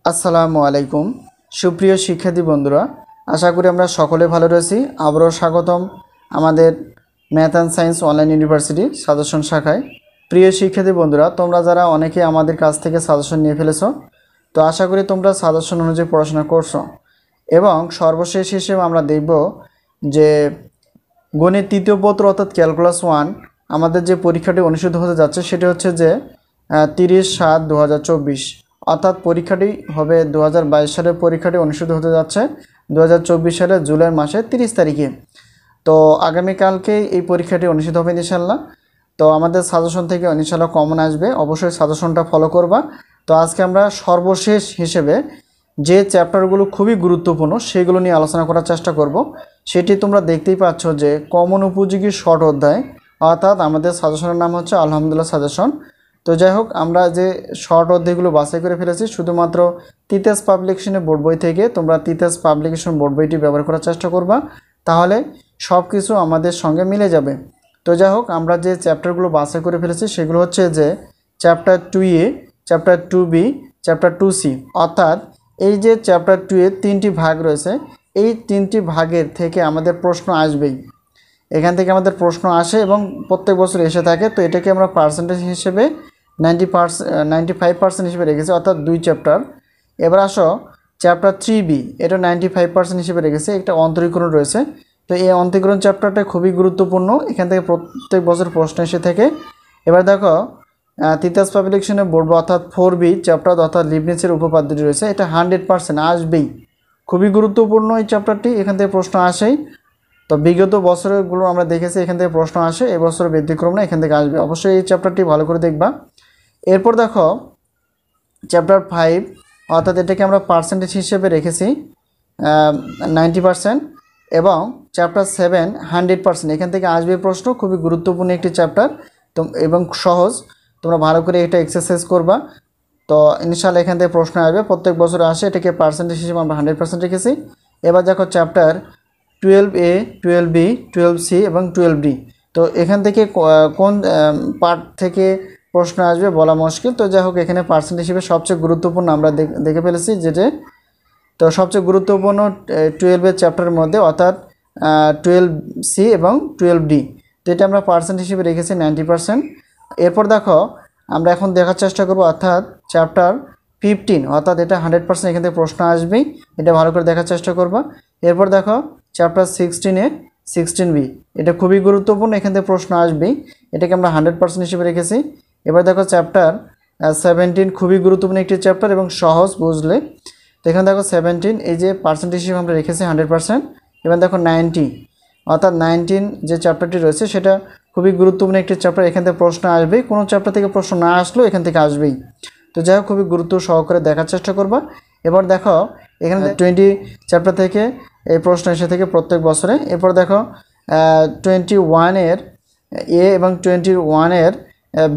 আসসালামু আলাইকুম সুপ্রিয় শিক্ষার্থী বন্ধুরা, আশা করি আমরা সকলে ভালো রয়েছি। আবারও স্বাগতম আমাদের math and science online university suggestion শাখায়। প্রিয় শিক্ষার্থী বন্ধুরা, তোমরা যারা অনেকে আমাদের কাছ থেকে সাজেশন নিয়ে ফেলেছো, তো আশা করি তোমরা সাজেশন অনুযায়ী পড়াশোনা করছো। এবং সর্বশেষ হিসেবে আমরা দেখব যে গণিত তৃতীয় পত্র অর্থাৎ ক্যালকুলাস 1 আমাদের যে পরীক্ষাটি অনুষ্ঠিত হতে যাচ্ছে সেটি হচ্ছে যে 30/7/2024, অর্থাৎ পরীক্ষাটি হবে 2022 সালের পরীক্ষাটি অনুষ্ঠিত হতে যাচ্ছে 2024 সালের জুলাই মাসের 30 তারিখে। তো আগামীকালকে এই পরীক্ষাটি অনুষ্ঠিত হবে ইনশাল্লাহ। তো আমাদের সাজেশন থেকে ইনশাল্লাহ কমন আসবে, অবশ্যই সাজেশনটা ফলো করবা। তো আজকে আমরা সর্বশেষ হিসেবে যে চ্যাপ্টারগুলো খুবই গুরুত্বপূর্ণ সেগুলো নিয়ে আলোচনা করার চেষ্টা করব। সেটি তোমরা দেখতেই পাচ্ছ যে কমন উপযোগী শর্ট অধ্যায়, অর্থাৎ আমাদের সাজেশনের নাম হচ্ছে আলহামদুলিল্লাহ সাজেশন। তো যাই হোক, আমরা যে শর্ট অধ্যায়গুলো বাছাই করে ফেলেছি শুধুমাত্র তিতাস পাবলিকেশনের বোর্ড বই থেকে। তোমরা তিতাস পাবলিকেশন বোর্ড বইটি ব্যবহার করার চেষ্টা করবা, তাহলে সব কিছু আমাদের সঙ্গে মিলে যাবে। তো যাই হোক, আমরা যে চ্যাপ্টারগুলো বাছাই করে ফেলেছি সেগুলো হচ্ছে যে chapter 2A, chapter 2B, chapter 2C। অর্থাৎ এই যে চ্যাপ্টার 2 এর 3টি ভাগ রয়েছে, এই 3টি ভাগের থেকে আমাদের প্রশ্ন আসবেই। এখান থেকে আমাদের প্রশ্ন আসে এবং প্রত্যেক বছর এসে থাকে। তো এটাকে আমরা পার্সেন্টেজ হিসেবে 95% হিসেবে রেখেছি, অর্থাৎ 2 চ্যাপ্টার। এবার আসো চ্যাপ্টার 3B, এটা 95% হিসেবে রেখেছে। একটা অন্তরীকরণ রয়েছে। তো এই অন্তরীকরণ চ্যাপ্টারটা খুবই গুরুত্বপূর্ণ, এখান থেকে প্রত্যেক বছর প্রশ্ন এসে থাকে। এবার দেখো তিতাস পাবলিকেশনের বোর্ড অর্থাৎ 4B চ্যাপ্টার অর্থাৎ লিবনিজের উপপাদ্যটি রয়েছে, এটা 100% আসবেই। খুবই গুরুত্বপূর্ণ এই চ্যাপ্টারটি, এখান থেকে প্রশ্ন আসেই। তো বিগত বছরগুলো আমরা দেখেছি এখান থেকে প্রশ্ন আসে, এবছর ব্যতিক্রম না, এখান থেকে আসবে। অবশ্যই এই চ্যাপ্টারটি ভালো করে দেখবা। এরপর দেখো চ্যাপ্টার 5, অর্থাৎ এটাকে আমরা পার্সেন্টেজ হিসেবে রেখেছি 90%। এবং চ্যাপ্টার 7 100%, এখান থেকে আসবে প্রশ্ন। খুবই গুরুত্বপূর্ণ একটি চ্যাপ্টার তো এবং সহজ, তোমরা ভালো করে এটা এক্সারসাইজ করবা। তো ইনশাআল্লাহ এখান থেকে প্রশ্ন আসবে, প্রত্যেক বছর আসে। এটাকে পার্সেন্টেজ হিসেবে আমরা 100% রেখেছি। এবার দেখো চ্যাপ্টার 12A, 12B, 12C এবং 12D। তো এখান থেকে কোন পার্ট থেকে প্রশ্ন আসবে বলা মুশকিল। তো যাই হোক, এখানে পার্সেন্টেজ হিসেবে সবচেয়ে গুরুত্বপূর্ণ আমরা দেখে ফেলেছি যেটা। তো সবচেয়ে গুরুত্বপূর্ণ 12 চ্যাপ্টারের মধ্যে, অর্থাৎ 12C এবং 12D। তো এটা আমরা পার্সেন্ট হিসেবে রেখেছি 90%। এরপর দেখো আমরা এখন দেখার চেষ্টা করব অর্থাৎ চ্যাপ্টার 15, অর্থাৎ এটা 100% এখান থেকে প্রশ্ন আসবেই, এটা ভালো করে দেখার চেষ্টা করবা। এরপর দেখো চ্যাপ্টার 16A, 16B, এটা খুবই গুরুত্বপূর্ণ, এখান থেকে প্রশ্ন আসবেই, এটাকে আমরা 100% হিসেবে রেখেছি। এবার দেখো চ্যাপ্টার 17, খুবই গুরুত্বপূর্ণ একটি চ্যাপ্টার এবং সহজ বুঝলে। তো এখানে দেখো 17, এই যে পার্সেন্টেজ হিসেবে আমরা রেখেছি 100%। এবার দেখো 90, অর্থাৎ 19 যে চ্যাপ্টারটি রয়েছে সেটা খুবই গুরুত্বপূর্ণ একটি চ্যাপ্টার, এখান থেকে প্রশ্ন আসবেই। কোনো চ্যাপ্টার থেকে প্রশ্ন না আসলেও এখান থেকে আসবেই। তো যাই হোক, খুবই গুরুত্ব সহকারে দেখার চেষ্টা করবা। এবার দেখো এখানে 20 চ্যাপ্টার থেকে এই প্রশ্ন এসে থেকে প্রত্যেক বছরে। এরপর দেখো 21 এর A এবং 21 এর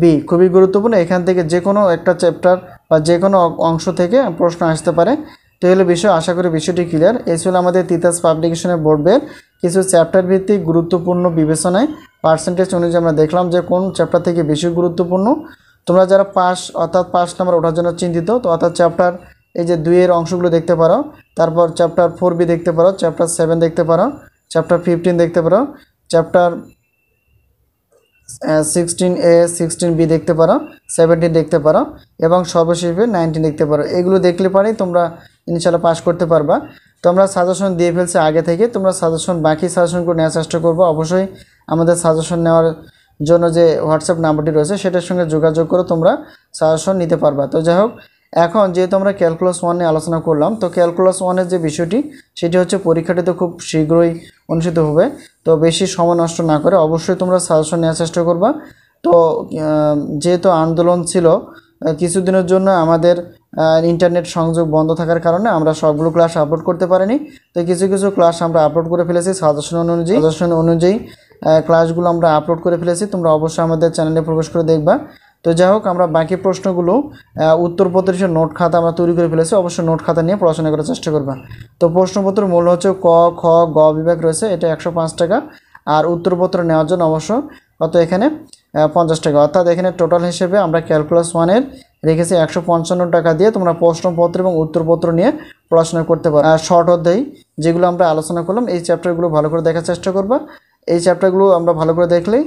B খুবই গুরুত্বপূর্ণ, এখান থেকে যে কোনো একটা চ্যাপ্টার বা যে কোনো অংশ থেকে প্রশ্ন আসতে পারে। তো এগুলো বিষয়, আশা করি বিষয়টি ক্লিয়ার। এই ছিল আমাদের তিতাস পাবলিকেশনের বোর্ডের কিছু চ্যাপ্টার ভিত্তিক গুরুত্বপূর্ণ বিবেচনায় পার্সেন্টেজ অনুযায়ী আমরা দেখলাম যে কোন চ্যাপ্টার থেকে বেশি গুরুত্বপূর্ণ। তোমরা যারা পাস অর্থাৎ 5 নাম্বার ওঠার জন্য চিন্তিত, তো অর্থাৎ চ্যাপ্টার এই যে 2 এর অংশগুলো দেখতে পারো, তারপর চ্যাপ্টার 4B দেখতে পারো, চ্যাপ্টার 7 দেখতে পারো, চ্যাপ্টার 15 দেখতে পারো, চ্যাপ্টার 16A, 16B দেখতে পারো, 17 দেখতে পারো এবং সর্বশেষে 19 দেখতে পারো। এগুলো দেখলে পরেই তোমরা ইনশাআল্লাহ পাস করতে পারবা। তোমরা সাজেশন দিয়ে ফেলছে আগে থেকে, তোমরা সাজেশন বাকি সাজেশনগুলো নেওয়ার চেষ্টা করবো। অবশ্যই আমাদের সাজেশন নেওয়ার জন্য যে হোয়াটসঅ্যাপ নাম্বারটি রয়েছে সেটার সঙ্গে যোগাযোগ করে তোমরা সাজেশন নিতে পারবা। তো যাই হোক, এখন যেহেতু আমরা ক্যালকুলাস 1 নিয়ে আলোচনা করলাম, তো ক্যালকুলাস 1 যে বিষয়টি সেটি হচ্ছে পরীক্ষাটি তো খুব শীঘ্রই অনুষ্ঠিত হবে। তো বেশি সময় নষ্ট না করে অবশ্যই তোমরা সাজেশন নেওয়ার চেষ্টা করবা। তো যেহেতু আন্দোলন ছিল কিছুদিনের জন্য, আমাদের ইন্টারনেট সংযোগ বন্ধ থাকার কারণে আমরা সবগুলো ক্লাস আপলোড করতে পারিনি। তো কিছু কিছু ক্লাস আমরা আপলোড করে ফেলেছি সাজেশন অনুযায়ী ক্লাসগুলো আমরা আপলোড করে ফেলেছি। তোমরা অবশ্যই আমাদের চ্যানেলে প্রবেশ করে দেখবা। তো যাই হোক, আমরা বাকি প্রশ্নগুলো উত্তরপত্র হিসেবে নোট খাতা আমরা তৈরি করে ফেলেছি, অবশ্যই নোট খাতা নিয়ে পড়াশোনা করার চেষ্টা করবা। তো প্রশ্নপত্রের মূল্য হচ্ছে ক, খ, গ বিভাগ রয়েছে, এটা 105 টাকা। আর উত্তরপত্র নেওয়ার জন্য অবশ্য কত এখানে 50 টাকা। অর্থাৎ এখানে টোটাল হিসেবে আমরা ক্যালকুলাস 1 এর রেখেছি 155 টাকা দিয়ে তোমরা প্রশ্নপত্র এবং উত্তরপত্র নিয়ে পড়াশোনা করতে পারো। শর্ট অধ্যায় যেগুলো আমরা আলোচনা করলাম এই চ্যাপ্টারগুলো ভালো করে দেখার চেষ্টা করবা। এই চ্যাপ্টারগুলো আমরা ভালো করে দেখলেই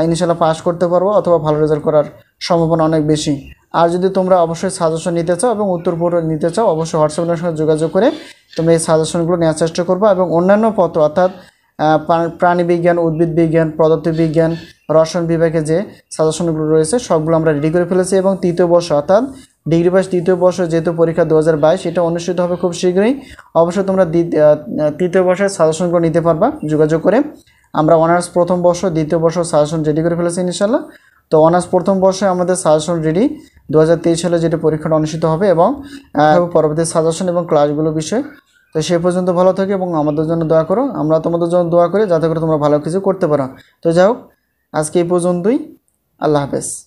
ইনশাআল্লাহ পাস করতে পারবো অথবা ভালো রেজাল্ট করার সম্ভাবনা অনেক বেশি। আর যদি তোমরা অবশ্যই সাজেশন নিতে চাও এবং উত্তরপত্র নিতে চাও অবশ্যই হোয়াটসঅ্যাপের সঙ্গে যোগাযোগ করে তোমরা এই সাজেশনগুলো নেওয়ার চেষ্টা করবা এবং অন্যান্য পত্র অর্থাৎ প্রাণীবিজ্ঞান, উদ্ভিদ বিজ্ঞান, পদার্থবিজ্ঞান, রসায়ন বিভাগে যে সাজেশনগুলো রয়েছে সবগুলো আমরা রেডি করে ফেলেছি এবং তৃতীয় বর্ষ অর্থাৎ ডিগ্রি পাস তৃতীয় বর্ষ যেহেতু পরীক্ষা 2022 এটা অনুষ্ঠিত হবে খুব শীঘ্রই। অবশ্যই তোমরা তৃতীয় বর্ষের সাজেশনগুলো নিতে পারবা যোগাযোগ করে। আমরা অনার্স প্রথম বর্ষ দ্বিতীয় বর্ষ সাজেশন রেডি করে ফেলেছি ইনশাআল্লাহ। তো অনার্স প্রথম বর্ষে আমাদের সাজেশন রেডি 2023 সালে যেটা পরীক্ষাটা অনুষ্ঠিত হবে এবং পরবর্তী সাজেশন এবং ক্লাসগুলো বিষয়। তো সে পর্যন্ত ভালো থাকে এবং আমাদের জন্য দোয়া করো, আমরা তোমাদের জন্য দোয়া করি যাতে করে তোমরা ভালো কিছু করতে পারো। তো যাই হোক আজকে এই পর্যন্তই, আল্লাহ হাফেজ।